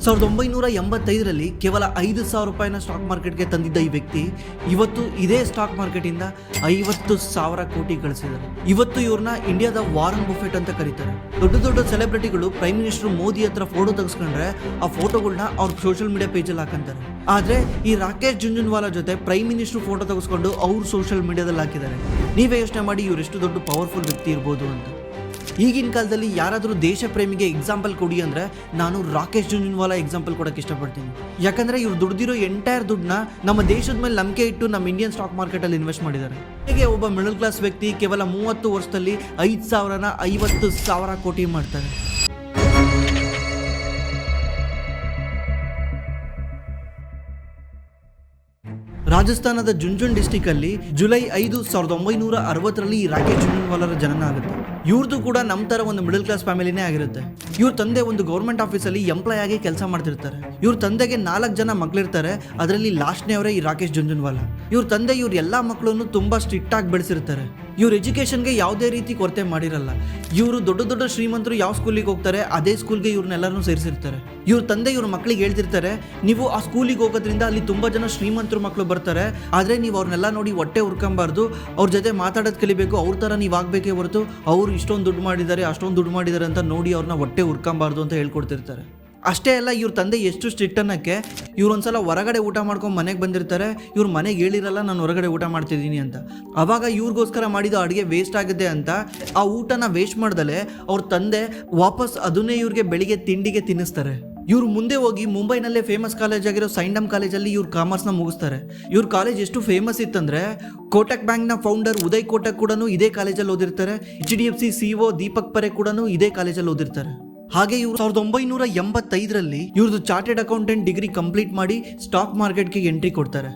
1985ರಲ್ಲಿ ಕೇವಲ 5,000 ರೂಪಾಯಿನ ಸ್ಟಾಕ್ ಮಾರ್ಕೆಟ್ಗೆ ತಂದಿದ್ದ ಈ ವ್ಯಕ್ತಿ ಇವತ್ತು ಇದೇ ಸ್ಟಾಕ್ ಮಾರ್ಕೆಟಿಂದ 50,000 ಕೋಟಿ ಗಳಿಸಿದ್ದಾರೆ. ಇವತ್ತು ಇವ್ರನ್ನ ಇಂಡಿಯಾದ ವಾರನ್ ಬಫೆಟ್ ಅಂತ ಕರೀತಾರೆ. ದೊಡ್ಡ ದೊಡ್ಡ ಸೆಲೆಬ್ರಿಟಿಗಳು ಪ್ರೈಮ್ ಮಿನಿಸ್ಟರ್ ಮೋದಿ ಹತ್ರ ಫೋಟೋ ತೆಗೆಸ್ಕೊಂಡ್ರೆ ಆ ಫೋಟೋಗಳನ್ನ ಅವ್ರ ಸೋಷಿಯಲ್ ಮೀಡಿಯಾ ಪೇಜಲ್ಲಿ ಹಾಕಂತಾರೆ. ಆದ್ರೆ ಈ ರಾಕೇಶ್ ಜುಂಜುನ್ವಾಲಾ ಜೊತೆ ಪ್ರೈಮ್ ಮಿನಿಸ್ಟರ್ ಫೋಟೋ ತೆಗೆಸ್ಕೊಂಡು ಅವ್ರ ಸೋಷಿಯಲ್ ಮೀಡಿಯಾದಲ್ಲಿ ಹಾಕಿದ್ದಾರೆ. ನೀವೇ ಯೋಚನೆ ಮಾಡಿ ಇವ್ರು ಎಷ್ಟು ದೊಡ್ಡ ಪವರ್ಫುಲ್ ವ್ಯಕ್ತಿ ಇರ್ಬೋದು ಅಂತ. ಈಗಿನ ಕಾಲದಲ್ಲಿ ಯಾರಾದರೂ ದೇಶ ಪ್ರೇಮಿಗೆ ಎಕ್ಸಾಂಪಲ್ ಕೊಡಿ ಅಂದರೆ ನಾನು ರಾಕೇಶ್ ಜುಂಜುನ್ವಾಲಾ ಎಕ್ಸಾಂಪಲ್ ಕೊಡೋಕ್ಕೆ ಇಷ್ಟಪಡ್ತೀನಿ. ಯಾಕಂದರೆ ಇವ್ರು ದುಡ್ದಿರೋ ಎಂಟೈರ್ ದುಡ್ಡನ್ನ ನಮ್ಮ ದೇಶದ ಮೇಲೆ ನಂಬಿಕೆ ಇಟ್ಟು ನಮ್ಮ ಇಂಡಿಯನ್ ಸ್ಟಾಕ್ ಮಾರ್ಕೆಟಲ್ಲಿ ಇನ್ವೆಸ್ಟ್ ಮಾಡಿದ್ದಾರೆ. ಹೇಗೆ ಒಬ್ಬ ಮಿಡಲ್ ಕ್ಲಾಸ್ ವ್ಯಕ್ತಿ ಕೇವಲ 30 ವರ್ಷದಲ್ಲಿ 5,000ನ 50,000 ಕೋಟಿ ಮಾಡ್ತಾರೆ. ರಾಜಸ್ಥಾನದ ಜುಂಜುನ್ ಡಿಸ್ಟಿಕ್ ಅಲ್ಲಿ ಜುಲೈ 5, 1960ರಲ್ಲಿ ಈ ರಾಕೇಶ್ ಜುಂಜುನ್ವಾಲಾರ ಜನನ ಆಗುತ್ತೆ. ಇವ್ರದ್ದು ಕೂಡ ನಮ್ಮ ತರ ಒಂದು ಮಿಡಲ್ ಕ್ಲಾಸ್ ಫ್ಯಾಮಿಲಿನೇ ಆಗಿರುತ್ತೆ. ಇವ್ರ ತಂದೆ ಒಂದು ಗೌರ್ಮೆಂಟ್ ಆಫೀಸಲ್ಲಿ ಎಂಪ್ಲಾಯ್ ಆಗಿ ಕೆಲಸ ಮಾಡ್ತಿರ್ತಾರೆ. ಇವ್ರ ತಂದೆಗೆ 4 ಜನ ಮಕ್ಳಿರ್ತಾರೆ. ಅದರಲ್ಲಿ ಲಾಸ್ಟ್ನೇ ಅವರೇ ಈ ರಾಕೇಶ್ ಜುಂಜುನ್ವಾಲಾ. ಇವ್ರ ತಂದೆ ಇವ್ರ ಎಲ್ಲಾ ಮಕ್ಕಳನ್ನು ತುಂಬಾ ಸ್ಟ್ರಿಕ್ಟ್ ಆಗಿ ಬೆಳೆಸಿರ್ತಾರೆ. ಇವ್ರ ಎಜುಕೇಶನ್ಗೆ ಯಾವುದೇ ರೀತಿ ಕೊರತೆ ಮಾಡಿರಲ್ಲ. ಇವರು ದೊಡ್ಡ ದೊಡ್ಡ ಶ್ರೀಮಂತರು ಯಾವ ಸ್ಕೂಲಿಗೆ ಹೋಗ್ತಾರೆ ಅದೇ ಸ್ಕೂಲ್ಗೆ ಇವ್ರನ್ನೆಲ್ಲರನ್ನೂ ಸೇರಿಸಿರ್ತಾರೆ. ಇವ್ರ ತಂದೆ ಇವ್ರ ಮಕ್ಕಳಿಗೆ ಹೇಳ್ತಿರ್ತಾರೆ, ನೀವು ಆ ಸ್ಕೂಲಿಗೆ ಹೋಗೋದ್ರಿಂದ ಅಲ್ಲಿ ತುಂಬಾ ಜನ ಶ್ರೀಮಂತರು ಮಕ್ಕಳು ಬರ್ತಾರೆ, ಆದ್ರೆ ನೀವು ಅವ್ರನ್ನೆಲ್ಲ ನೋಡಿ ಹೊಟ್ಟೆ ಹುರ್ಕೊಂಬಾರ್ದು, ಅವ್ರ ಜೊತೆ ಮಾತಾಡೋದು ಕಲಿಬೇಕು, ಅವ್ರ ತರ ನೀವು ಆಗ್ಬೇಕೇ ಹೊರತು ಅವ್ರು ಇಷ್ಟೊಂದು ದುಡ್ಡು ಮಾಡಿದ್ದಾರೆ ಅಷ್ಟೊಂದು ದುಡ್ಡು ಮಾಡಿದ್ದಾರೆ ಅಂತ ನೋಡಿ ಅವ್ರನ್ನ ಹೊಟ್ಟೆ ಹುರ್ಕೊಂಬಾರ್ದು ಅಂತ ಹೇಳ್ಕೊಡ್ತಿರ್ತಾರೆ. ಅಷ್ಟೇ ಅಲ್ಲ, ಇವ್ರ ತಂದೆ ಎಷ್ಟು ಸ್ಟ್ರಿಕ್ಟ್ ಅನ್ನಕ್ಕೆ ಇವ್ರೊಂದ್ಸಲ ಹೊರಗಡೆ ಊಟ ಮಾಡ್ಕೊಂಡು ಮನೆಗೆ ಬಂದಿರ್ತಾರೆ. ಇವ್ರ ಮನೆಗೆ ಹೇಳಿರಲ್ಲ ನಾನು ಹೊರಗಡೆ ಊಟ ಮಾಡ್ತಿದ್ದೀನಿ ಅಂತ. ಅವಾಗ ಇವ್ರಿಗೋಸ್ಕರ ಮಾಡಿದ ಅಡುಗೆ ವೇಸ್ಟ್ ಆಗುತ್ತೆ ಅಂತ ಆ ಊಟನ ವೇಸ್ಟ್ ಮಾಡ್ದಲೆ ಅವ್ರ ತಂದೆ ವಾಪಸ್ ಅದನ್ನೇ ಇವ್ರಿಗೆ ಬೆಳಿಗ್ಗೆ ತಿಂಡಿಗೆ ತಿನ್ನಿಸ್ತಾರೆ. ಇವ್ರು ಮುಂದೆ ಹೋಗಿ ಮುಂಬೈನಲ್ಲೇ ಫೇಮಸ್ ಕಾಲೇಜ್ ಆಗಿರೋ ಸೈಂಡಮ್ ಕಾಲೇಜಲ್ಲಿ ಇವ್ರು ಕಾಮರ್ಸ್ನ ಮುಗಿಸ್ತಾರೆ. ಇವ್ರ ಕಾಲೇಜ್ ಎಷ್ಟು ಫೇಮಸ್ ಇತ್ತಂದ್ರೆ ಕೋಟಕ್ ಬ್ಯಾಂಕ್ನ ಫೌಂಡರ್ ಉದಯ್ ಕೋಟಕ್ ಕೂಡ ಇದೇ ಕಾಲೇಜಲ್ಲಿ ಓದಿರ್ತಾರೆ. HDFC CEO ದೀಪಕ್ ಪರೇಖ್ ಕೂಡ ಇದೇ ಕಾಲೇಜಲ್ಲಿ ಓದಿರ್ತಾರೆ. ಹಾಗೆ ಇವರು 1985ರಲ್ಲಿ ಇವ್ರದ್ದು ಚಾರ್ಟೆಡ್ ಅಕೌಂಟೆಂಟ್ ಡಿಗ್ರಿ ಕಂಪ್ಲೀಟ್ ಮಾಡಿ ಸ್ಟಾಕ್ ಮಾರ್ಕೆಟ್ಗೆ ಎಂಟ್ರಿ ಕೊಡ್ತಾರೆ.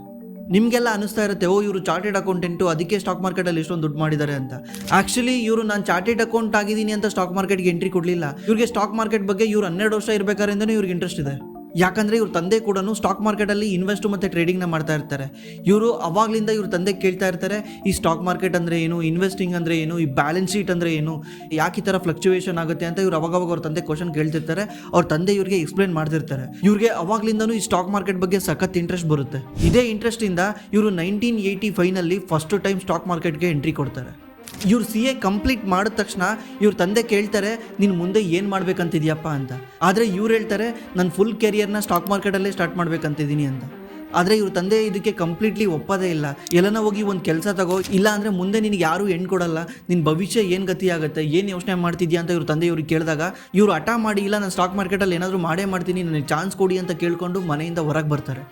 ನಿಮಗೆಲ್ಲ ಅನಿಸ್ತಾ ಇರುತ್ತೆ, ಇವರು ಚಾರ್ಟೆಡ್ ಅಕೌಂಟೆಂಟು ಅದಕ್ಕೆ ಸ್ಟಾಕ್ ಮಾರ್ಕೆಟಲ್ಲಿ ಎಷ್ಟೊಂದು ದುಡ್ಡು ಮಾಡಿದ್ದಾರೆ ಅಂತ. ಆ್ಯಕ್ಚುಲಿ ಇವರು ನಾನು ಚಾರ್ಟೆಡ್ ಅಕೌಂಟ್ ಆಗಿದ್ದೀನಿ ಅಂತ ಸ್ಟಾಕ್ ಮಾರ್ಕೆಟ್ಗೆ ಎಂಟ್ರಿ ಕೊಡಲಿಲ್ಲ. ಇವ್ರಿಗೆ ಸ್ಟಾಕ್ ಮಾರ್ಕೆಟ್ ಬಗ್ಗೆ ಇವ್ರು 12 ವರ್ಷ ಇರಬೇಕಾದ್ರಿಂದನೇ ಇವ್ರಿಗೆ ಇಂಟ್ರೆಸ್ಟ್ ಇದೆ. ಯಾಕಂದರೆ ಇವ್ರ ತಂದೆ ಕೂಡ ಸ್ಟಾಕ್ ಮಾರ್ಕೆಟಲ್ಲಿ ಇನ್ವೆಸ್ಟ್ ಮತ್ತು ಟ್ರೇಡಿಂಗ್ನ ಮಾಡ್ತಾ ಇರ್ತಾರೆ. ಇವರು ಅವಾಗಲಿಂದ ಇವ್ರ ತಂದೆ ಕೇಳ್ತಾ ಇರ್ತಾರೆ, ಈ ಸ್ಟಾಕ್ ಮಾರ್ಕೆಟ್ ಅಂದರೆ ಏನು, ಇನ್ವೆಸ್ಟಿಂಗ್ ಅಂದರೆ ಏನು, ಈ ಬ್ಯಾಲೆನ್ಸ್ ಶೀಟ್ ಅಂದರೆ ಏನು, ಯಾಕೆ ಈ ಥರ ಫ್ಲಕ್ಚುಯೇಷನ್ ಆಗುತ್ತೆ ಅಂತ ಇವ್ರು ಅವಾಗ ಅವ್ರ ತಂದೆ ಕ್ವಶನ್ ಕೇಳ್ತಿರ್ತಾರೆ. ಅವ್ರ ತಂದೆ ಇವ್ರಿಗೆ ಎಕ್ಸ್ಪ್ಲೇನ್ ಮಾಡ್ತಿರ್ತಾರೆ. ಇವ್ರಿಗೆ ಅವಾಗಲಿಂದನೂ ಈ ಸ್ಟಾಕ್ ಮಾರ್ಕೆಟ್ ಬಗ್ಗೆ ಸಖತ್ ಇಂಟ್ರೆಸ್ಟ್ ಬರುತ್ತೆ. ಇದೇ ಇಂಟ್ರೆಸ್ಟಿಂದ ಇವರು 1985ನಲ್ಲಿ ಫಸ್ಟ್ ಟೈಮ್ ಸ್ಟಾಕ್ ಮಾರ್ಕೆಟ್ಗೆ ಎಂಟ್ರಿ ಕೊಡ್ತಾರೆ. ಇವ್ರು CA ಕಂಪ್ಲೀಟ್ ಮಾಡಿದ ತಕ್ಷಣ ಇವ್ರ ತಂದೆ ಕೇಳ್ತಾರೆ, ನೀನು ಮುಂದೆ ಏನು ಮಾಡ್ಬೇಕಂತಿದ್ಯಪ್ಪ ಅಂತ. ಆದರೆ ಇವ್ರು ಹೇಳ್ತಾರೆ, ನಾನು ಫುಲ್ ಕೆರಿಯರ್ನ ಸ್ಟಾಕ್ ಮಾರ್ಕೆಟಲ್ಲೇ ಸ್ಟಾರ್ಟ್ ಮಾಡ್ಬೇಕಂತಿದ್ದೀನಿ ಅಂತ. ಆದರೆ ಇವ್ರ ತಂದೆ ಇದಕ್ಕೆ ಕಂಪ್ಲೀಟ್ಲಿ ಒಪ್ಪೋದೇ ಇಲ್ಲ. ಎಲ್ಲನ ಹೋಗಿ ಒಂದು ಕೆಲಸ ತಗೋ, ಇಲ್ಲ ಅಂದರೆ ಮುಂದೆ ನಿನಗೆ ಯಾರೂ ಹೆಣ್ಣು ಕೊಡಲ್ಲ, ನಿನ್ನ ಭವಿಷ್ಯ ಏನು ಗತಿ ಆಗುತ್ತೆ, ಏನು ಯೋಚನೆ ಮಾಡ್ತಿದ್ಯಾ ಅಂತ ಇವ್ರ ತಂದೆ ಇವ್ರಿಗೆ ಕೇಳಿದಾಗ ಇವ್ರು ಹಠ ಮಾಡಿ, ಇಲ್ಲ ನಾನು ಸ್ಟಾಕ್ ಮಾರ್ಕೆಟಲ್ಲಿ ಏನಾದರೂ ಮಾಡೇ ಮಾಡ್ತೀನಿ, ನನಗೆ ಚಾನ್ಸ್ ಕೊಡಿ ಅಂತ ಕೇಳಿಕೊಂಡು ಮನೆಯಿಂದ ಹೊರಗೆ ಬರ್ತಾರೆ.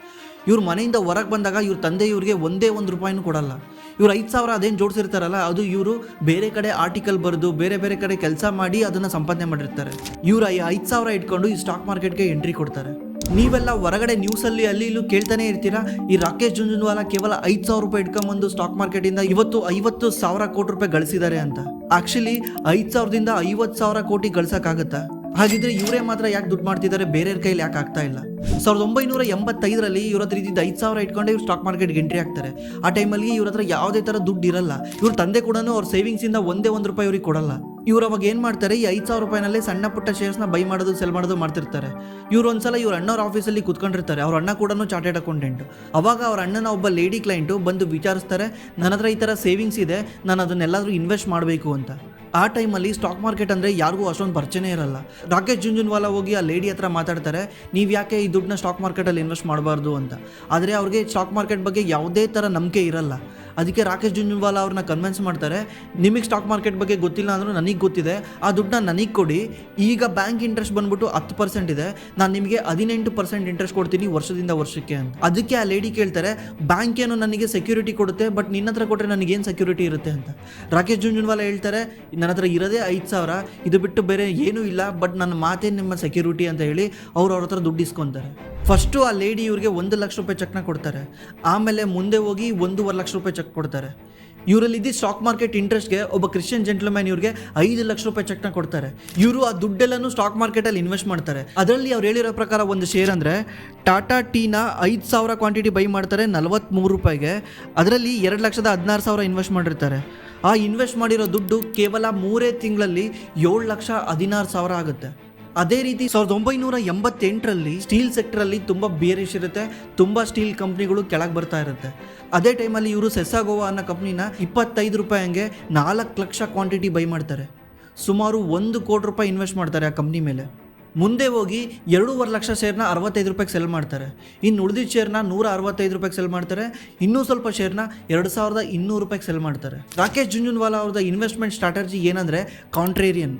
ಇವ್ರ ಮನೆಯಿಂದ ಹೊರಗೆ ಬಂದಾಗ ಇವ್ರ ತಂದೆ ಇವ್ರಿಗೆ ಒಂದೇ ₹1 ಕೊಡಲ್ಲ. ಇವ್ರು 5,000 ಅದೇನು ಜೋಡಿಸಿರ್ತಾರಲ್ಲ ಅದು ಇವರು ಬೇರೆ ಕಡೆ ಆರ್ಟಿಕಲ್ ಬರೆದು ಬೇರೆ ಬೇರೆ ಕಡೆ ಕೆಲಸ ಮಾಡಿ ಅದನ್ನು ಸಂಪಾದನೆ ಮಾಡಿರ್ತಾರೆ. ಇವ್ರು 5,000 ಇಟ್ಕೊಂಡು ಈ ಸ್ಟಾಕ್ ಮಾರ್ಕೆಟ್ಗೆ ಎಂಟ್ರಿ ಕೊಡ್ತಾರೆ. ನೀವೆಲ್ಲ ಹೊರಗಡೆ ನ್ಯೂಸಲ್ಲಿ ಅಲ್ಲಿ ಇಲ್ಲೂ ಕೇಳ್ತಾನೆ ಇರ್ತೀರಾ, ಈ ರಾಕೇಶ್ ಜುಂಜುನ್ವಾಲಾ ಕೇವಲ 5,000 ರೂಪಾಯಿ ಇಟ್ಕೊಂಬಂದು ಸ್ಟಾಕ್ ಮಾರ್ಕೆಟಿಂದ ಇವತ್ತು 50,000 ಕೋಟಿ ರೂಪಾಯಿ ಗಳಿಸಿದ್ದಾರೆ ಅಂತ. ಆ್ಯಕ್ಚುಲಿ 5,000ದಿಂದ 50,000 ಕೋಟಿ ಗಳಿಸೋಕ್ಕಾಗತ್ತಾ? ಹಾಗಿದ್ರೆ ಇವರೇ ಮಾತ್ರ ಯಾಕೆ ದುಡ್ಡು ಮಾಡ್ತಿದ್ದಾರೆ, ಬೇರೆಯವ್ರ ಕೈಲಿ ಯಾಕೆ ಆಗ್ತಾ ಇಲ್ಲ? 1985ರಲ್ಲಿ ಇವ್ರ ಹತ್ರ ಇದ್ದಿದ್ದು 5,000 ಇಟ್ಕೊಂಡೆ ಇವ್ರು ಸ್ಟಾಕ್ ಮಾರ್ಕೆಟ್ಗೆ ಎಂಟ್ರಿ ಆಗ್ತಾರೆ. ಆ ಟೈಮಲ್ಲಿ ಇವ್ರ ಹತ್ರ ಯಾವುದೇ ಥರ ದುಡ್ಡು ಇರಲ್ಲ. ಇವ್ರ ತಂದೆ ಕೂಡ ಅವ್ರ ಸೇವಿಂಗ್ಸಿಂದ ಒಂದೇ ₹1 ಇವ್ರಿಗೆ ಕೊಡಲ್ಲ. ಇವ್ರು ಅವಾಗ ಏನು ಮಾಡ್ತಾರೆ, ಈ 5,000 ರೂಪಾಯಿನಲ್ಲೇ ಸಣ್ಣ ಪುಟ್ಟ ಶೇರ್ಸ್ನ ಬೈ ಮಾಡೋದು ಸೆಲ್ ಮಾಡೋದು ಮಾಡ್ತಿರ್ತಾರೆ. ಇವ್ರು ಒಂದ್ಸಲ ಇವ್ರ ಅಣ್ಣವ್ರ ಆಫೀಸಲ್ಲಿ ಕೂತ್ಕೊಂಡಿರ್ತಾರೆ. ಅವ್ರ ಅಣ್ಣ ಕೂಡ ಚಾರ್ಟೆಡ್ ಅಕೌಂಟೆಂಟ್. ಅವಾಗ ಅವ್ರ ಅಣ್ಣನ ಒಬ್ಬ ಲೇಡಿ ಕ್ಲೈಂಟು ಬಂದು ವಿಚಾರಿಸ್ತಾರೆ, ನನ್ನ ಹತ್ರ ಈ ಥರ ಸೇವಿಂಗ್ಸ್ ಇದೆ, ನಾನು ಅದನ್ನೆಲ್ಲಾದರೂ ಇನ್ವೆಸ್ಟ್ ಮಾಡಬೇಕು ಅಂತ. ಆ ಟೈಮಲ್ಲಿ ಸ್ಟಾಕ್ ಮಾರ್ಕೆಟ್ ಅಂದರೆ ಯಾರಿಗೂ ಅಷ್ಟೊಂದು ಪರಿಚಯನೇ ಇರಲ್ಲ. ರಾಕೇಶ್ ಜುಂಜುನ್ವಾಲಾ ಹೋಗಿ ಆ ಲೇಡಿ ಹತ್ರ ಮಾತಾಡ್ತಾರೆ, ನೀವು ಯಾಕೆ ಈ ದುಡ್ಡನ್ನ ಸ್ಟಾಕ್ ಮಾರ್ಕೆಟಲ್ಲಿ ಇನ್ವೆಸ್ಟ್ ಮಾಡಬಾರ್ದು ಅಂತ. ಆದರೆ ಅವ್ರಿಗೆ ಸ್ಟಾಕ್ ಮಾರ್ಕೆಟ್ ಬಗ್ಗೆ ಯಾವುದೇ ಥರ ನಂಬಿಕೆ ಇರಲ್ಲ. ಅದಕ್ಕೆ ರಾಕೇಶ್ ಜುಂಜುನ್ವಾಲಾ ಅವ್ರನ್ನ ಕನ್ವಿನ್ಸ್ ಮಾಡ್ತಾರೆ, ನಿಮಗೆ ಸ್ಟಾಕ್ ಮಾರ್ಕೆಟ್ ಬಗ್ಗೆ ಗೊತ್ತಿಲ್ಲ ಅಂದರೂ ನನಗೆ ಗೊತ್ತಿದೆ, ಆ ದುಡ್ಡನ್ನ ನನಗೆ ಕೊಡಿ. ಈಗ ಬ್ಯಾಂಕ್ ಇಂಟ್ರೆಸ್ಟ್ ಬಂದ್ಬಿಟ್ಟು 10% ಇದೆ, ನಾನು ನಿಮಗೆ 18% ಇಂಟ್ರೆಸ್ಟ್ ಕೊಡ್ತೀನಿ ವರ್ಷದಿಂದ ವರ್ಷಕ್ಕೆ ಅಂತ. ಅದಕ್ಕೆ ಆ ಲೇಡಿ ಕೇಳ್ತಾರೆ, ಬ್ಯಾಂಕ್ ಏನು ನನಗೆ ಸೆಕ್ಯೂರಿಟಿ ಕೊಡುತ್ತೆ, ಬಟ್ ನಿನ್ನ ಹತ್ರ ಕೊಟ್ಟರೆ ನನಗೇನು ಸೆಕ್ಯೂರಿಟಿ ಇರುತ್ತೆ ಅಂತ. ರಾಕೇಶ್ ಜುಂಜುನ್ವಾಲಾ ಹೇಳ್ತಾರೆ, ನನ್ನ ಹತ್ರ ಇರೋದೇ 5,000, ಇದು ಬಿಟ್ಟು ಬೇರೆ ಏನೂ ಇಲ್ಲ, ಬಟ್ ನನ್ನ ಮಾತೇ ನಿಮ್ಮ ಸೆಕ್ಯೂರಿಟಿ ಅಂತ ಹೇಳಿ ಅವ್ರ ಹತ್ರ ದುಡ್ಡು ಇಸ್ಕೊತಾರೆ. ಫಸ್ಟು ಆ ಲೇಡಿ ಇವ್ರಿಗೆ ₹1,00,000 ಚೆಕ್ನ ಕೊಡ್ತಾರೆ. ಆಮೇಲೆ ಮುಂದೆ ಹೋಗಿ ₹1,50,000 ಚೆಕ್ ಕೊಡ್ತಾರೆ. ಇವರಲ್ಲಿ ಸ್ಟಾಕ್ ಮಾರ್ಕೆಟ್ ಇಂಟ್ರೆಸ್ಟ್ಗೆ ಒಬ್ಬ ಕ್ರಿಶ್ಚಿಯನ್ ಜೆಂಟ್ಲ್ಮ್ಯಾನ್ ಇವ್ರಿಗೆ ₹5,00,000 ಚೆಕ್ನ ಕೊಡ್ತಾರೆ. ಇವರು ಆ ದುಡ್ಡೆಲ್ಲನೂ ಸ್ಟಾಕ್ ಮಾರ್ಕೆಟಲ್ಲಿ ಇನ್ವೆಸ್ಟ್ ಮಾಡ್ತಾರೆ. ಅದರಲ್ಲಿ ಅವ್ರು ಹೇಳಿರೋ ಪ್ರಕಾರ ಒಂದು ಶೇರ್ ಅಂದರೆ ಟಾಟಾ ಟೀನ 5,000 ಕ್ವಾಂಟಿಟಿ ಬೈ ಮಾಡ್ತಾರೆ ₹43. ಅದರಲ್ಲಿ 2,16,000 ಇನ್ವೆಸ್ಟ್ ಮಾಡಿರ್ತಾರೆ. ಆ ಇನ್ವೆಸ್ಟ್ ಮಾಡಿರೋ ದುಡ್ಡು ಕೇವಲ 3 ತಿಂಗಳಲ್ಲಿ 7,16,000 ಆಗುತ್ತೆ. ಅದೇ ರೀತಿ 1988ರಲ್ಲಿ ಸ್ಟೀಲ್ ಸೆಕ್ಟರಲ್ಲಿ ತುಂಬ ಬೇರಿಶ್ ಇರುತ್ತೆ, ತುಂಬ ಸ್ಟೀಲ್ ಕಂಪ್ನಿಗಳು ಕೆಳಗೆ ಬರ್ತಾ ಇರುತ್ತೆ. ಅದೇ ಟೈಮಲ್ಲಿ ಇವರು ಸೆಸ್ಸಾಗೋವಾ ಅನ್ನೋ ಕಂಪ್ನಿನ 25 ರೂಪಾಯಿ ಹಂಗೆ 4 ಲಕ್ಷ ಕ್ವಾಂಟಿಟಿ ಬೈ ಮಾಡ್ತಾರೆ. ಸುಮಾರು 1 ಕೋಟಿ ರೂಪಾಯಿ ಇನ್ವೆಸ್ಟ್ ಮಾಡ್ತಾರೆ ಆ ಕಂಪ್ನಿ ಮೇಲೆ. ಮುಂದೆ ಹೋಗಿ 2.5 ಲಕ್ಷ ಶೇರ್ನ 65 ರೂಪಾಯಿಗೆ ಸೆಲ್ ಮಾಡ್ತಾರೆ. ಇನ್ನು ಉಳಿದಿದ್ದ ಶೇರ್ನ 165 ರೂಪಾಯಿಗೆ ಸೆಲ್ ಮಾಡ್ತಾರೆ. ಇನ್ನೂ ಸ್ವಲ್ಪ ಶೇರ್ನ 2200 ರೂಪಾಯಿಗೆ ಸೆಲ್ ಮಾಡ್ತಾರೆ. ರಾಕೇಶ್ ಜುಂಜುನ್ವಾಲಾ ಅವ್ರದ್ದು ಇನ್ವೆಸ್ಟ್ಮೆಂಟ್ ಸ್ಟ್ರಾಟಜಿ ಏನಂದರೆ ಕಾಂಟ್ರೇರಿಯನ್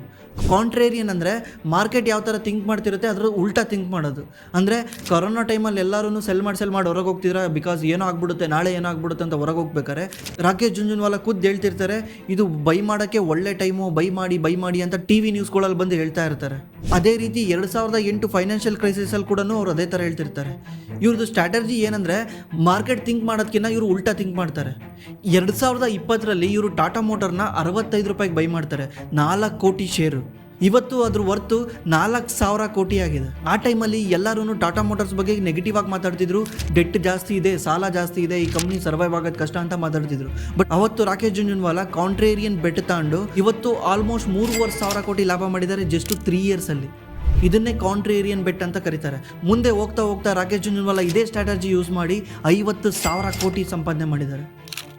ಅಂದರೆ ಮಾರ್ಕೆಟ್ ಯಾವ ಥರ ಥಿಂಕ್ ಮಾಡ್ತಿರುತ್ತೆ ಅದರ ಉಲ್ಟಾ ಥಿಂಕ್ ಮಾಡೋದು. ಅಂದರೆ ಕೊರೋನಾ ಟೈಮಲ್ಲಿ ಎಲ್ಲರೂ ಸೆಲ್ ಮಾಡಿ ಹೊರಗೆ ಹೋಗ್ತಿದ್ರೆ ಬಿಕಾಸ್ ಏನೋ ಆಗ್ಬಿಡುತ್ತೆ, ನಾಳೆ ಏನೋ ಆಗ್ಬಿಡುತ್ತೆ ಅಂತ ಹೊರಗೆ ಹೋಗ್ಬೇಕಾರೆ ರಾಕೇಶ್ ಜುಂಜುನ್ವಾಲಾ ಖುದ್ದು ಹೇಳ್ತಿರ್ತಾರೆ, ಇದು ಬೈ ಮಾಡೋಕ್ಕೆ ಒಳ್ಳೆ ಟೈಮು, ಬೈ ಮಾಡಿ ಅಂತ TV ನ್ಯೂಸ್ಗಳಲ್ಲಿ ಬಂದು ಹೇಳ್ತಾ ಇರ್ತಾರೆ. ಅದೇ ರೀತಿ 2008 ಫೈನಾನ್ಷಿಯಲ್ ಕ್ರೈಸಿಸಲ್ಲಿ ಕೂಡ ಅವ್ರು ಅದೇ ಥರ ಹೇಳ್ತಿರ್ತಾರೆ. ಇವ್ರದ್ದು ಸ್ಟ್ರಾಟಜಿ ಏನಂದರೆ ಮಾರ್ಕೆಟ್ ಥಿಂಕ್ ಮಾಡೋದಕ್ಕಿಂತ ಇವರು ಉಲ್ಟಾ ಥಿಂಕ್ ಮಾಡ್ತಾರೆ. 2020ರಲ್ಲಿ ಇವರು ಟಾಟಾ ಮೋಟರ್ನ 65 ರೂಪಾಯಿಗೆ ಬೈ ಮಾಡ್ತಾರೆ, 4 ಕೋಟಿ ಶೇರು. ಇವತ್ತು ಅದ್ರ ವರ್ತು 4000 ಕೋಟಿ ಆಗಿದೆ. ಆ ಟೈಮಲ್ಲಿ ಎಲ್ಲರೂ ಟಾಟಾ ಮೋಟರ್ಸ್ ಬಗ್ಗೆ ನೆಗೆಟಿವ್ ಆಗಿ ಮಾತಾಡ್ತಿದ್ರು, ಡೆಟ್ ಜಾಸ್ತಿ ಇದೆ, ಸಾಲ ಜಾಸ್ತಿ ಇದೆ, ಈ ಕಂಪ್ನಿ ಸರ್ವೈವ್ ಆಗೋದು ಕಷ್ಟ ಅಂತ ಮಾತಾಡ್ತಿದ್ರು. ಬಟ್ ಅವತ್ತು ರಾಕೇಶ್ ಜುಂಜುನ್ವಾಲಾ ಕಾಂಟ್ರೇರಿಯನ್ ಬೆಟ್ ತಗೊಂಡು ಇವತ್ತು ಆಲ್ಮೋಸ್ಟ್ 3,500 ಕೋಟಿ ಲಾಭ ಮಾಡಿದ್ದಾರೆ ಜಸ್ಟ್ 3 ಇಯರ್ಸಲ್ಲಿ. ಇದನ್ನೇ ಕಾಂಟ್ರೇರಿಯನ್ ಬೆಟ್ ಅಂತ ಕರೀತಾರೆ. ಮುಂದೆ ಹೋಗ್ತಾ ರಾಕೇಶ್ ಜುಂಜುನ್ವಾಲಾ ಇದೇ ಸ್ಟ್ರಾಟಜಿ ಯೂಸ್ ಮಾಡಿ 50,000 ಕೋಟಿ ಸಂಪಾದನೆ ಮಾಡಿದ್ದಾರೆ.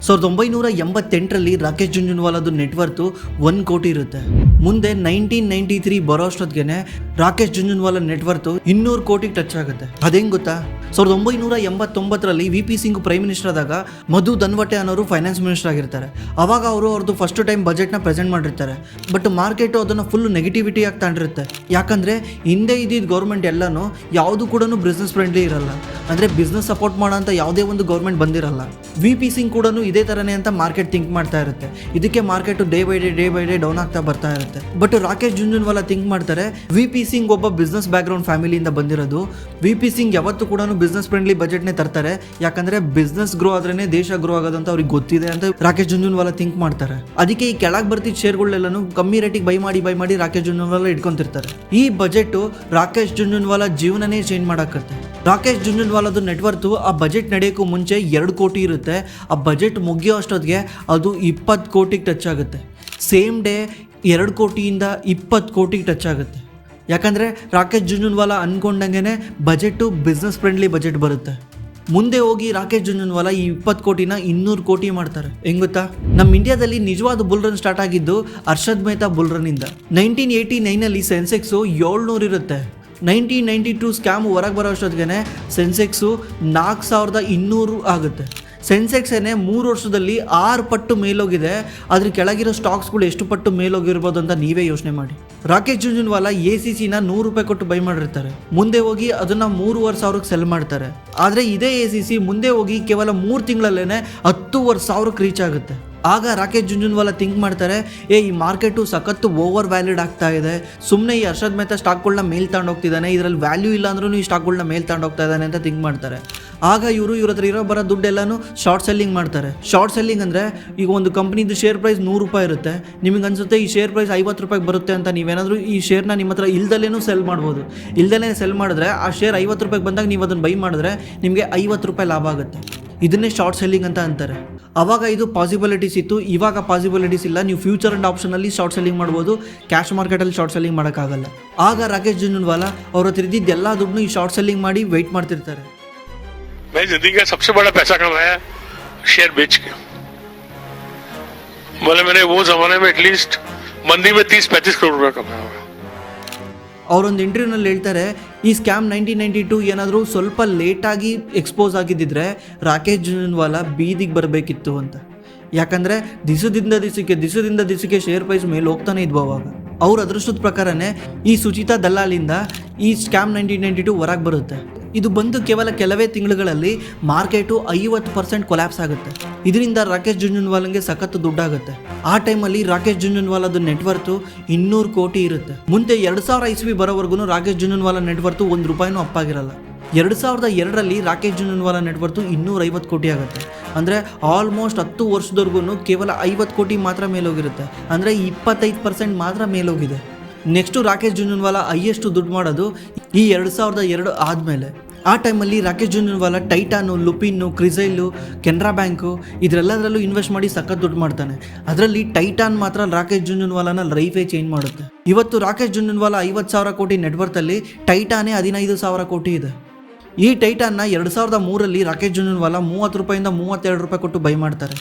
1988ರಲ್ಲಿ ರಾಕೇಶ್ ಜುಂಜುನ್ವಾಲಾದು ನೆಟ್ವರ್ತು 1 ಕೋಟಿ ಇರುತ್ತೆ. ಮುಂದೆ 1993 ಬರೋ ಅಷ್ಟೊತ್ತಿಗೆ ರಾಕೇಶ್ ಜುಂಜುನ್ವಾಲಾ ನೆಟ್ವರ್ತು 200 ಕೋಟಿಗೆ ಟಚ್ ಆಗುತ್ತೆ. ಅದೇಂಗೆ ಗೊತ್ತಾ, 1989ರಲ್ಲಿ VP ಸಿಂಗ್ ಪ್ರೈಮ್ ಮಿನಿಸ್ಟರ್ ಆದಾಗ ಮಧು ಧನ್ವಟೆ ಅನ್ನೋರು ಫೈನಾನ್ಸ್ ಮಿನಿಸ್ಟರ್ ಆಗಿರ್ತಾರೆ. ಅವಾಗ ಅವ್ರದ್ದು ಫಸ್ಟ್ ಟೈಮ್ ಬಜೆಟ್ನ ಪ್ರೆಸೆಂಟ್ ಮಾಡಿರ್ತಾರೆ. ಬಟ್ ಮಾರ್ಕೆಟು ಅದನ್ನು ಫುಲ್ ನೆಗೆಟಿವಿಟಿ ಆಗಿ ತಾಂಡಿರುತ್ತೆ. ಯಾಕಂದರೆ ಹಿಂದೆ ಇದ್ದಿದ್ದು ಗೌರ್ಮೆಂಟ್ ಎಲ್ಲನೂ ಯಾವುದು ಕೂಡ ಬಿಸ್ನೆಸ್ ಫ್ರೆಂಡ್ಲಿ ಇರಲ್ಲ, ಅಂದರೆ ಬಿಸ್ನೆಸ್ ಸಪೋರ್ಟ್ ಮಾಡೋ ಅಂತ ಯಾವುದೇ ಒಂದು ಗೌರ್ಮೆಂಟ್ ಬಂದಿರಲ್ಲ. VP ಸಿಂಗ್ ಕೂಡ ಇದೇ ಥರನೇ ಅಂತ ಮಾರ್ಕೆಟ್ ಥಿಂಕ್ ಮಾಡ್ತಾ ಇರುತ್ತೆ. ಇದಕ್ಕೆ market day by day down ಆಗ್ತಾ ಬರ್ತಾ ಇರುತ್ತೆ. ಬಟ್ ರಾಕೇಶ್ ಜುಂಜುನ್ವಾಲಾ ಥಿಂಕ್ ಮಾಡ್ತಾರೆ, VP ಸಿಂಗ್ ಒಬ್ಬ ಬಿಸ್ನೆಸ್ ಬ್ಯಾಕ್ಗ್ರೌಂಡ್ ಫ್ಯಾಮಿಲಿಯಿಂದ ಬಂದಿರೋದು. VP ಸಿಂಗ್ ಯಾವತ್ತೂ ಕೂಡ ಬಿಸ್ನೆಸ್ ಫ್ರೆಂಡ್ಲಿ ಬಜೆಟ್ನೇ ತರ್ತಾರೆ, ಯಾಕಂದರೆ ಬಿಸ್ನೆಸ್ ಗ್ರೋ ಆದ್ರೇ ದೇಶ ಗ್ರೋ ಆಗೋದು ಅಂತ ಅವ್ರಿಗೆ ಗೊತ್ತಿದೆ ಅಂತ ರಾಕೇಶ್ ಜುಂಜುನ್ವಾಲಾ ಥಿಂಕ್ ಮಾಡ್ತಾರೆ. ಅದಕ್ಕೆ ಈ ಕೆಳಗೆ ಬರ್ತಿದ್ದ ಶೇರ್ಗಳೆಲ್ಲನೂ ಕಮ್ಮಿ ರೇಟಿಗೆ ಬೈ ಮಾಡಿ ರಾಕೇಶ್ ಜುಂಜುನ್ವಾಲಾ ಇಟ್ಕೊಂತಿರ್ತಾರೆ. ಈ ಬಜೆಟು ರಾಕೇಶ್ ಜುಂಜುನ್ವಾಲಾ ಜೀವನನೇ ಚೇಂಜ್ ಮಾಡಾಕತ್ತೆ. ರಾಕೇಶ್ ಜುಂಜುನ್ವಾಲಾದು ನೆಟ್ವರ್ತು ಆ ಬಜೆಟ್ ನಡೆಯೋಕ್ಕೂ ಮುಂಚೆ 2 ಕೋಟಿ ಇರುತ್ತೆ. ಆ ಬಜೆಟ್ ಮುಗಿಯೋ ಅಷ್ಟೊತ್ತಿಗೆ ಅದು 20 ಕೋಟಿಗೆ ಟಚ್ ಆಗುತ್ತೆ. ಸೇಮ್ ಡೇ 2 ಕೋಟಿಯಿಂದ 20 ಕೋಟಿಗೆ ಟಚ್ ಆಗುತ್ತೆ. ಯಾಕಂದರೆ ರಾಕೇಶ್ ಜುಂಜುನ್ವಾಲಾ ಅಂದ್ಕೊಂಡಂಗೆ ಬಜೆಟು ಬಿಸ್ನೆಸ್ ಫ್ರೆಂಡ್ಲಿ ಬಜೆಟ್ ಬರುತ್ತೆ. ಮುಂದೆ ಹೋಗಿ ರಾಕೇಶ್ ಜುಂಜುನ್ವಾಲಾ ಈ 20 ಕೋಟಿನ 200 ಕೋಟಿ ಮಾಡ್ತಾರೆ. ಹೆಂಗ್ ಗೊತ್ತಾ, ನಮ್ಮ ಇಂಡಿಯಾದಲ್ಲಿ ನಿಜವಾದ ಬುಲ್ ರನ್ ಸ್ಟಾರ್ಟ್ ಆಗಿದ್ದು ಹರ್ಷದ್ ಮೆಹ್ತಾ ಬುಲ್ ರನ್ನಿಂದ. 1989ನಲ್ಲಿ ಸೆನ್ಸೆಕ್ಸು 700 ಇರುತ್ತೆ. 1992 ಸ್ಕ್ಯಾಮ್ ಹೊರಗೆ ಬರೋ ಅಷ್ಟೊತ್ತಿಗೆ ಸೆನ್ಸೆಕ್ಸು 4200 ಆಗುತ್ತೆ. ಸೆನ್ಸೆಕ್ಸ್ ಏನೇ 3 ವರ್ಷದಲ್ಲಿ 6 ಪಟ್ಟು ಮೇಲೋಗಿದೆ. ಅದ್ರ ಕೆಳಗಿರೋ ಸ್ಟಾಕ್ಸ್ಗಳು ಎಷ್ಟು ಪಟ್ಟು ಮೇಲೋಗಿರ್ಬೋದು ಅಂತ ನೀವೇ ಯೋಚನೆ ಮಾಡಿ. ರಾಕೇಶ್ ಜುಂಜುನ್ವಾಲಾ ACCನ 100 ರೂಪಾಯಿ ಕೊಟ್ಟು ಬೈ ಮಾಡಿರ್ತಾರೆ. ಮುಂದೆ ಹೋಗಿ ಅದನ್ನು 3,500ಕ್ಕೆ ಸೆಲ್ ಮಾಡ್ತಾರೆ. ಆದರೆ ಇದೇ ACC ಮುಂದೆ ಹೋಗಿ ಕೇವಲ 3 ತಿಂಗಳಲ್ಲೇ 10,500ಕ್ಕೆ ರೀಚ್ ಆಗುತ್ತೆ. ಆಗ ರಾಕೇಶ್ ಜುಂಜುನ್ವಾಲಾ ಥಿಂಕ್ ಮಾಡ್ತಾರೆ, ಈ ಮಾರ್ಕೆಟು ಸಖತ್ತು ಓವರ್ ವ್ಯಾಲ್ಯೂಡ್ ಆಗ್ತಾ ಇದೆ, ಸುಮ್ಮನೆ ಈ ಹರ್ಷದ್ ಮೆಹ್ತಾ ಸ್ಟಾಕ್ಗಳನ್ನ ಮೇಲ್ ತಗೊಂಡು ಹೋಗ್ತಿದ್ದಾನೆ, ಇದರಲ್ಲಿ ವ್ಯಾಲ್ಯೂ ಇಲ್ಲ ಅಂದ್ರೂ ಈ ಸ್ಟಾಕ್ಗಳನ್ನ ಮೇಲ್ ತಗೊಂಡು ಹೋಗ್ತಾ ಇದ್ದಾನೆ ಅಂತ ಥಿಂಕ್ ಮಾಡ್ತಾರೆ. ಆಗ ಇವ್ರ ಹತ್ರ ಇರೋ ಬರೋ ದುಡ್ಡೆಲ್ಲನೂ ಶಾರ್ಟ್ ಸೆಲ್ಲಿಂಗ್ ಮಾಡ್ತಾರೆ. ಶಾರ್ಟ್ ಸೆಲ್ಲಿಂಗ್ ಅಂದರೆ ಈಗ ಒಂದು ಕಂಪ್ನಿದು ಶೇರ್ ಪ್ರೈಸ್ 100 ರೂಪಾಯಿ ಇರುತ್ತೆ, ನಿಮಗೆ ಅನ್ಸುತ್ತೆ ಈ ಶೇರ್ ಪ್ರೈಸ್ 50 ರೂಪಾಯಿಗೆ ಬರುತ್ತೆ ಅಂತ, ನೀವೇನಾದರೂ ಈ ಶೇರ್ನ ನಿಮ್ಮ ಹತ್ರ ಇಲ್ದಲೇನೂ ಸೆಲ್ ಮಾಡ್ಬೋದು. ಇಲ್ದಲೇ ಸೆಲ್ ಮಾಡಿದ್ರೆ ಆ ಶೇರ್ 50 ರೂಪಾಯಿಗೆ ಬಂದಾಗ ನೀವು ಅದನ್ನು ಬೈ ಮಾಡಿದ್ರೆ ನಿಮಗೆ 50 ರೂಪಾಯಿ ಲಾಭ ಆಗುತ್ತೆ. ಇದನ್ನೇ ಶಾರ್ಟ್ ಸೆಲ್ಲಿಂಗ್ ಅಂತ ಅಂತಾರೆ. ಆವಾಗ ಇದು ಪಾಸಿಬಿಲಿಟೀಸ್ ಇತ್ತು, ಇವಾಗ ಪಾಸಿಬಿಲಿಟೀಸ್ ಇಲ್ಲ. ನೀವು ಫ್ಯೂಚರ್ ಅಂಡ್ ಆಪ್ಷನಲ್ಲಿ ಶಾರ್ಟ್ ಸೆಲ್ಲಿಂಗ್ ಮಾಡ್ಬೋದು, ಕ್ಯಾಶ್ ಮಾರ್ಕೆಟಲ್ಲಿ ಶಾರ್ಟ್ ಸೆಲ್ಲಿಂಗ್ ಮಾಡೋಕ್ಕಾಗಲ್ಲ. ಆಗ ರಾಕೇಶ್ ಜುಂಜುನ್ವಾಲಾ ಅವ್ರ ಹತ್ರ ಇದ್ದಿದ್ದು ಎಲ್ಲ ದುಡ್ಡು ಈ ಶಾರ್ಟ್ ಸೆಲ್ಲಿಂಗ್ ಮಾಡಿ ವೆಯ್ಟ್ ಮಾಡ್ತಿರ್ತಾರೆ. मैं जिंदगी का सबसे बड़ा पैसा कमाया शेयर बेच के. बोले मैंने वो जमाने में एटलीस्ट मंदी में 30-35 करोड़ रुपया कमाया होगा. ಅವರೊಂದು ಇಂಟರ್ವ್ಯೂನಲ್ಲಿ ಹೇಳ್ತಾರೆ, ಈ ಸ್ಕ್ಯಾಮ್ 1992 ಏನಾದರೂ ಸ್ವಲ್ಪ ಲೇಟಾಗಿ ಎಕ್ಸ್ಪೋಸ್ ಆಗಿದ್ದಿದ್ರೆ ರಾಕೇಶ್ ಜುಂಜುನ್ವಾಲಾ ಬೀದಿಗೆ ಬರಬೇಕಿತ್ತು ಅಂತ. ಯಾಕಂದರೆ ದಿವಸದಿಂದ ದಿವಸಕ್ಕೆ ಶೇರ್ ಪ್ರೈಸ್ ಮೇಲೆ ಹೋಗ್ತಾನೆ ಇದ್ವು. ಅವಾಗ ಅವ್ರ ಅದೃಷ್ಟದ ಪ್ರಕಾರನೇ ಈ ಸುಚಿತಾ ದಲ್ಲಾಲಿಂದ ಈ ಸ್ಕ್ಯಾಮ್ 1992 ಹೊರಗೆ ಬರುತ್ತೆ. ಇದು ಬಂದು ಕೇವಲ ಕೆಲವೇ ತಿಂಗಳುಗಳಲ್ಲಿ ಮಾರ್ಕೆಟು 50% ಕೊಲ್ಯಾಪ್ಸ್ ಆಗುತ್ತೆ. ಇದರಿಂದ ರಾಕೇಶ್ ಜುಂಜುನ್ವಾಲಾಗೆ ಸಖತ್ತು ದುಡ್ಡಾಗುತ್ತೆ. ಆ ಟೈಮಲ್ಲಿ ರಾಕೇಶ್ ಜುಂಜುನ್ವಾಲಾದ ನೆಟ್ವರ್ತು 200 ಕೋಟಿ ಇರುತ್ತೆ. ಮುಂದೆ 2000 ಇಸ್ವಿ ಬರೋವರೆಗೂ ರಾಕೇಶ್ ಜುಂಜುನ್ವಾಲಾ ನೆಟ್ವರ್ತು 1 ರೂಪಾಯಿನೂ ಅಪ್ಪಾಗಿರಲ್ಲ. 2002ರಲ್ಲಿ ರಾಕೇಶ್ ಜುಂಜುನ್ವಾಲಾ ನೆಟ್ವರ್ತು 250 ಕೋಟಿ ಆಗುತ್ತೆ. ಅಂದರೆ ಆಲ್ಮೋಸ್ಟ್ 10 ವರ್ಷದವರೆಗೂ ಕೇವಲ 50 ಕೋಟಿ ಮಾತ್ರ ಮೇಲೋಗಿರುತ್ತೆ. ಅಂದರೆ 25% ಮಾತ್ರ ಮೇಲೋಗಿದೆ. ನೆಕ್ಸ್ಟು ರಾಕೇಶ್ ಜುಂಜುನ್ವಾಲಾ ಹೈಯೆಸ್ಟ್ ದುಡ್ಡು ಮಾಡೋದು ಈ 2002 ಆದಮೇಲೆ. ಆ ಟೈಮಲ್ಲಿ ರಾಕೇಶ್ ಜುನ್ಜುನ್ವಾಲಾ ಟೈಟಾನು, ಲುಪಿನ್ನು, ಕ್ರಿಸೈಲು, ಕೆನರಾ ಬ್ಯಾಂಕು ಇದರೆಲ್ಲದರಲ್ಲೂ ಇನ್ವೆಸ್ಟ್ ಮಾಡಿ ಸಖತ್ ದುಡ್ಡು ಮಾಡ್ತಾನೆ. ಅದರಲ್ಲಿ ಟೈಟಾನ್ ಮಾತ್ರ ರಾಕೇಶ್ ಜುನ್ಜುನ್ವಾಲಾನ ಲೈಫೇ ಚೇಂಜ್ ಮಾಡುತ್ತೆ. ಇವತ್ತು ರಾಕೇಶ್ ಜುನ್ಜುನ್ವಾಲಾ 50,000 ಕೋಟಿ ನೆಟ್ವರ್ತಲ್ಲಿ ಟೈಟಾನೇ 15,000 ಕೋಟಿ ಇದೆ. ಈ ಟೈಟಾನ್ನ 2003ರಲ್ಲಿ ರಾಕೇಶ್ ಜುನ್ಜುನ್ವಾಲಾ 30 ರೂಪಾಯಿಂದ 32 ರೂಪಾಯಿ ಕೊಟ್ಟು ಬೈ ಮಾಡ್ತಾರೆ.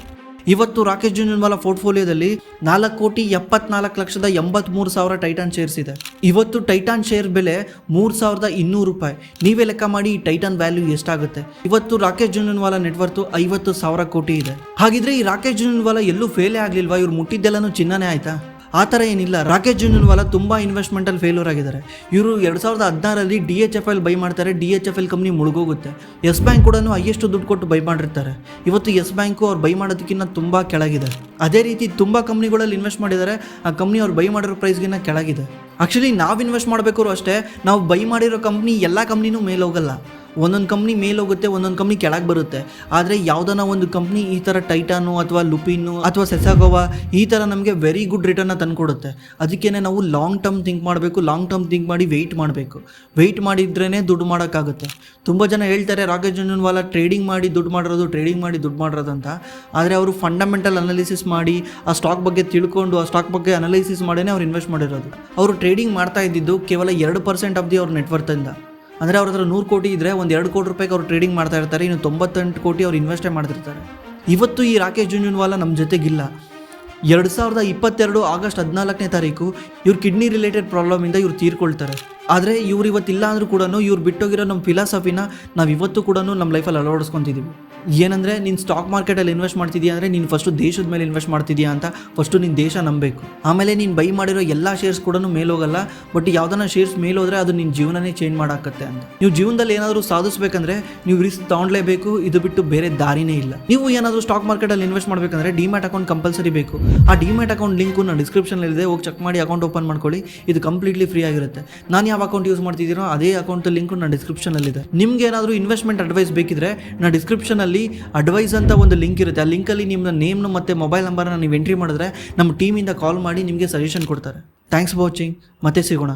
ಇವತ್ತು ರಾಕೇಶ್ ಜುನ್ಜುನ್ವಾಲಾ ಪೋರ್ಟ್ಫೋಲಿಯೋದಲ್ಲಿ 4,83,83,000 ಟೈಟಾನ್ ಶೇರ್ಸ್ ಇದೆ. ಇವತ್ತು ಟೈಟಾನ್ ಶೇರ್ ಬೆಲೆ 3,200 ರೂಪಾಯಿ. ನೀವೇ ಲೆಕ್ಕ ಮಾಡಿ ಈ ಟೈಟಾನ್ ವ್ಯಾಲ್ಯೂ ಎಷ್ಟಾಗುತ್ತೆ. ಇವತ್ತು ರಾಕೇಶ್ ಜುನ್ಜುನ್ವಾಲಾ ನೆಟ್ವರ್ತು 50,000 ಕೋಟಿ ಇದೆ. ಹಾಗಿದ್ರೆ ಈ ರಾಕೇಶ್ ಜುನ್ಜುನ್ವಾಲಾ ಎಲ್ಲೂ ಫೇಲೇ ಆಗಲಿಲ್ವಾ? ಇವ್ರು ಮುಟ್ಟಿದ್ದೆಲ್ಲನೂ ಚಿನ್ನನೇ ಆಯ್ತಾ? ಆ ಥರ ಏನಿಲ್ಲ. ರಾಕೇಶ್ ಜುನ್ಜುನ್ವಾಲಾ ತುಂಬ ಇನ್ವೆಸ್ಟ್ಮೆಂಟಲ್ಲಿ ಫೇಲ್ಯೂರ್ ಆಗಿದ್ದಾರೆ. ಇವರು 2016ರಲ್ಲಿ DHFL ಬೈ ಮಾಡ್ತಾರೆ. DHFL ಕಂಪ್ನಿ ಮುಳುಗೋಗುತ್ತೆ. ಎಸ್ ಬ್ಯಾಂಕ್ ಕೂಡ ಹೈಯೆಸ್ಟ್ ದುಡ್ಡು ಕೊಟ್ಟು ಬೈ ಮಾಡಿರ್ತಾರೆ. ಇವತ್ತು ಎಸ್ ಬ್ಯಾಂಕು ಅವ್ರು ಬೈ ಮಾಡೋದಕ್ಕಿಂತ ತುಂಬ ಕೆಳಗಿದೆ. ಅದೇ ರೀತಿ ತುಂಬ ಕಂಪ್ನಿಗಳಲ್ಲಿ ಇನ್ವೆಸ್ಟ್ ಮಾಡಿದ್ದಾರೆ. ಆ ಕಂಪ್ನಿ ಅವ್ರು ಬೈ ಮಾಡಿರೋ ಪ್ರೈಸ್ಗಿಂತ ಕೆಳಗಿದೆ. ಆ್ಯಕ್ಚುಲಿ ನಾವು ಇನ್ವೆಸ್ಟ್ ಮಾಡಬೇಕಾದ್ರು ಅಷ್ಟೇ, ನಾವು ಬೈ ಮಾಡಿರೋ ಕಂಪ್ನಿ ಎಲ್ಲ ಕಂಪ್ನಿನೂ ಮೇಲೆ ಹೋಗಲ್ಲ. ಒಂದೊಂದು ಕಂಪ್ನಿ ಮೇಲೆ ಹೋಗುತ್ತೆ, ಒಂದೊಂದು ಕಂಪ್ನಿ ಕೆಳಗೆ ಬರುತ್ತೆ. ಆದರೆ ಯಾವುದನ್ನ ಒಂದು ಕಂಪ್ನಿ ಈ ಥರ ಟೈಟಾನು ಅಥವಾ ಲುಪಿನ್ನು ಅಥವಾ ಸೆಸಾಗೋವಾ ಈ ಥರ ನಮಗೆ ವೆರಿ ಗುಡ್ ರಿಟರ್ನ್ನ ತಂದುಕೊಡುತ್ತೆ. ಅದಕ್ಕೇ ನಾವು ಲಾಂಗ್ ಟರ್ಮ್ ಥಿಂಕ್ ಮಾಡಬೇಕು. ಲಾಂಗ್ ಟರ್ಮ್ ಥಿಂಕ್ ಮಾಡಿ ವೆಯ್ಟ್ ಮಾಡಬೇಕು. ವೆಯ್ಟ್ ಮಾಡಿದ್ರೇ ದುಡ್ಡು ಮಾಡೋಕ್ಕಾಗುತ್ತೆ. ತುಂಬ ಜನ ಹೇಳ್ತಾರೆ ರಾಕೇಶ್ ಜುನ್ಜುನ್ವಾಲಾ ಟ್ರೇಡಿಂಗ್ ಮಾಡಿ ದುಡ್ಡು ಮಾಡಿರೋದು ಅಂತ. ಆದರೆ ಅವರು ಫಂಡಮೆಂಟಲ್ ಅನಾಲಿಸಿಸ್ ಮಾಡಿ ಆ ಸ್ಟಾಕ್ ಬಗ್ಗೆ ತಿಳ್ಕೊಂಡು ಆ ಸ್ಟಾಕ್ ಬಗ್ಗೆ ಅನಾಲಿಸಿಸ್ ಮಾಡೇ ಅವ್ರು ಇನ್ವೆಸ್ಟ್ ಮಾಡಿರೋದು. ಅವರು ಟ್ರೇಡಿಂಗ್ ಮಾಡ್ತಾ ಇದ್ದಿದ್ದು ಕೇವಲ 2% ಆಫ್ ದಿ ಅವ್ರ ನೆಟ್ವರ್ತಿಂದ. ಅಂದರೆ ಅವ್ರ ಹತ್ರ 100 ಕೋಟಿ ಇದ್ದರೆ ಒಂದು 2 ಕೋಟಿ ರೂಪಾಯಿಗೆ ಅವ್ರು ಟ್ರೇಡಿಂಗ್ ಮಾಡ್ತಾ ಇರ್ತಾರೆ. ಇನ್ನು 98 ಕೋಟಿ ಅವ್ರು ಇನ್ವೆಸ್ಟೇ ಮಾಡ್ತಿರ್ತಾರೆ. ಇವತ್ತು ಈ ರಾಕೇಶ್ ಜುನ್ಜುನ್ವಾಲಾ ನಮ್ಮ ಜೊತೆಗಿಲ್ಲ. 2022 ಆಗಸ್ಟ್ 14ನೇ ತಾರೀಕು ಇವ್ರ ಕಿಡ್ನಿ ರಿಲೇಟೆಡ್ ಪ್ರಾಬ್ಲಮಿಂದ ಇವ್ರು ತೀರ್ಕೊಳ್ತಾರೆ. ಆದರೆ ಇವ್ರು ಇವತ್ತಿಲ್ಲ ಅಂದರೂ ಕೂಡ ಇವ್ರು ಬಿಟ್ಟೋಗಿರೋ ನಮ್ಮ ಫಿಲಾಸಫಿನ ನಾವು ಇವತ್ತು ಕೂಡ ನಮ್ಮ ಲೈಫಲ್ಲಿ ಅಳವಡಿಸ್ಕೊತಿದ್ದೀವಿ. ಏನಂದರೆ ನೀನು ಸ್ಟಾಕ್ ಮಾರ್ಕೆಟಲ್ಲಿ ಇನ್ವೆಸ್ಟ್ ಮಾಡ್ತಿದ್ಯಾ ಅಂದರೆ ನೀನು ಫಸ್ಟು ದೇಶದ ಮೇಲೆ ಇನ್ವೆಸ್ಟ್ ಮಾಡ್ತಿದ್ಯಾ ಅಂತ ಫಸ್ಟು ನೀನು ದೇಶ ನಂಬಬೇಕು. ಆಮೇಲೆ ನೀನು ಬೈ ಮಾಡಿರೋ ಎಲ್ಲ ಶೇರ್ಸ್ ಕೂಡ ಮೇಲೋಗಲ್ಲ. ಬಟ್ ಯಾವುದನ್ನ ಶೇರ್ಸ್ ಮೇಲೋದ್ರೆ ಅದು ನಿನ್ನ ಜೀವನನೇ ಚೇಂಜ್ ಮಾಡಾಕತ್ತೆ ಅಂತ. ನೀವು ಜೀವನದಲ್ಲಿ ಏನಾದರೂ ಸಾಧಿಸಬೇಕಂದ್ರೆ ನೀವು ರಿಸ್ಕ್ ತೊಗೊಳ್ಳೇಬೇಕು. ಇದು ಬಿಟ್ಟು ಬೇರೆ ದಾರಿನೇ ಇಲ್ಲ. ನೀವು ಏನಾದರೂ ಸ್ಟಾಕ್ ಮಾರ್ಕೆಟಲ್ಲಿ ಇನ್ವೆಸ್ಟ್ ಮಾಡಬೇಕಂದ್ರೆ ಡಿಮ್ಯಾಟ್ ಅಕೌಂಟ್ ಕಂಪಲ್ಸರಿ ಬೇಕು. ಆ ಡಿಮ್ಯಾಟ್ ಅಕೌಂಟ್ ಲಿಂಕು ನಾನು ಡಿಸ್ಕ್ರಿಪ್ಷನಲ್ಲಿದೆ, ಹೋಗಿ ಚೆಕ್ ಮಾಡಿ ಅಕೌಂಟ್ ಓಪನ್ ಮಾಡ್ಕೊಳ್ಳಿ. ಇದು ಕಂಪ್ಲೀಟ್ಲಿ ಫ್ರೀ ಆಗಿರುತ್ತೆ. ನಾನು ಯಾವ ಅಕೌಂಟ್ ಯೂಸ್ ಮಾಡ್ತಿದ್ದೀನೋ ಅದೇ ಅಕೌಂಟ್ ಲಿಂಕು ನನ್ನ ಡಿಸ್ಕ್ರಿಪ್ಷನಲ್ಲಿದೆ. ನಿಮ್ಗೆ ಏನಾದರೂ ಇನ್ವೆಸ್ಟ್ಮೆಂಟ್ ಅಡ್ವೈಸ್ ಬೇಕಿದ್ರೆ ನಾನು ಡಿಸ್ಕ್ರಿಪ್ಷನಲ್ಲಿ ಅಡ್ವೈಸ್ ಅಂತ ಒಂದು ಲಿಂಕ್ ಇರುತ್ತೆ. ಆ ಲಿಂಕಲ್ಲಿ ನಿಮ್ಮ ನೇಮ್ನ ಮತ್ತು ಮೊಬೈಲ್ ನಂಬರ್ನ ನೀವು ಎಂಟ್ರಿ ಮಾಡಿದ್ರೆ ನಮ್ಮ ಟೀಮಿಂದ ಕಾಲ್ ಮಾಡಿ ನಿಮಗೆ ಸಜೆಷನ್ ಕೊಡ್ತಾರೆ. Thanks for watching. ಮತ್ತೆ ಸಿಗೋಣ.